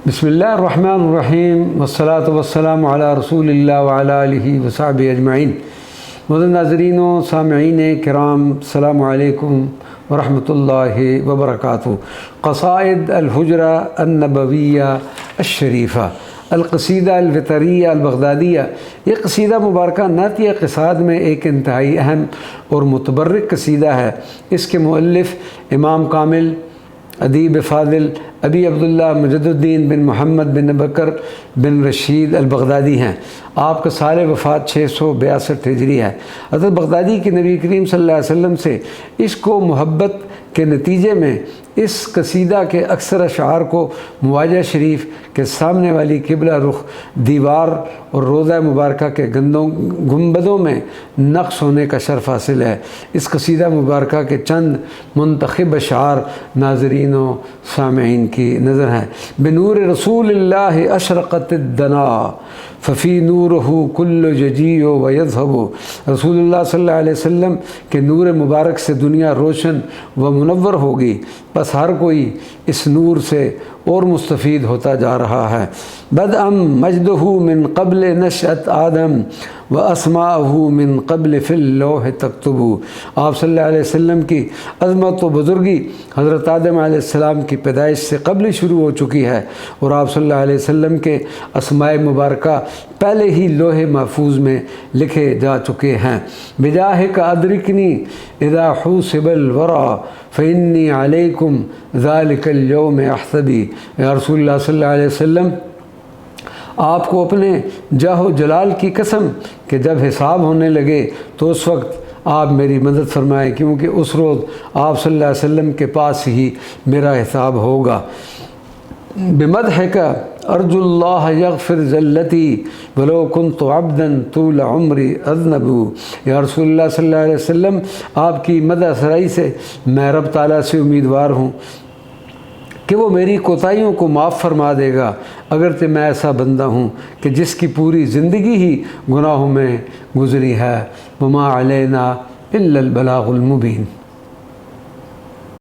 بسم اللہ الرحمن الرحیم والصلاة والسلام علی رسول اللہ وعلی آلہ وصحبہ اجمعین۔ معزز ناظرین و سامعین کرام، السلام علیکم ورحمۃ اللہ وبرکاتہ۔ قصائد الحجرہ النبویہ الشریفہ، القصیدہ الوتریہ البغدادیہ۔ یہ قصیدہ مبارکہ نعتیہ قصائد میں ایک انتہائی اہم اور متبرک قصیدہ ہے۔ اس کے مؤلف امام کامل ادیب فاضل ابی عبداللہ مجد الدین بن محمد بن بکر بن رشید البغدادی ہیں۔ آپ کا سال وفات 662 ہجری ہے۔ حضرت بغدادی کی نبی کریم صلی اللہ علیہ وسلم سے عشق و محبت کے نتیجے میں اس قصیدہ کے اکثر اشعار کو مواجہ شریف کے سامنے والی قبلہ رخ دیوار اور روضہ مبارکہ کے گنبدوں میں نقش ہونے کا شرف حاصل ہے۔ اس قصیدہ مبارکہ کے چند منتخب اشعار ناظرین و سامعین کی نظر ہیں۔ بنور رسول اللہ اشرقت الدنا ففی نورہ کل ججی و یذہب۔ رسول اللہ صلی اللہ علیہ وسلم کے نور مبارک سے دنیا روشن و منور ہوگی، بس ہر کوئی اس نور سے اور مستفید ہوتا جا رہا ہے۔ بدءا مجدہ من قبل نشأت آدم و اسماءہ من قبل فی اللوح تکتب۔ آپ صلی اللہ علیہ وسلم کی عظمت و بزرگی حضرت آدم علیہ السلام کی پیدائش سے قبل شروع ہو چکی ہے، اور آپ صلی اللہ علیہ وسلم کے اسماء مبارکہ پہلے ہی لوح محفوظ میں لکھے جا چکے ہیں۔ بجاہک ادرکنی اذا حوسب الورا فإنی علیکم ذالک اليوم احسبی۔ یا رسول اللہ صلی اللہ علیہ وسلم، آپ کو اپنے جاہ و جلال کی قسم کہ جب حساب ہونے لگے تو اس وقت آپ میری مدد فرمائیں، کیونکہ اس روز آپ صلی اللہ علیہ وسلم کے پاس ہی میرا حساب ہوگا۔ بمدحک ارجو اللہ یغفر ذلتی ولو کنت عبدا طول عمری اذنب۔ یا رسول اللہ صلی اللہ علیہ وسلم، آپ کی مدح سرائی سے میں رب تعالیٰ سے امیدوار ہوں کہ وہ میری کوتاہیوں کو معاف فرما دے گا، اگرچہ میں ایسا بندہ ہوں کہ جس کی پوری زندگی ہی گناہوں میں گزری ہے۔ وما علینا الا البلاغ المبین۔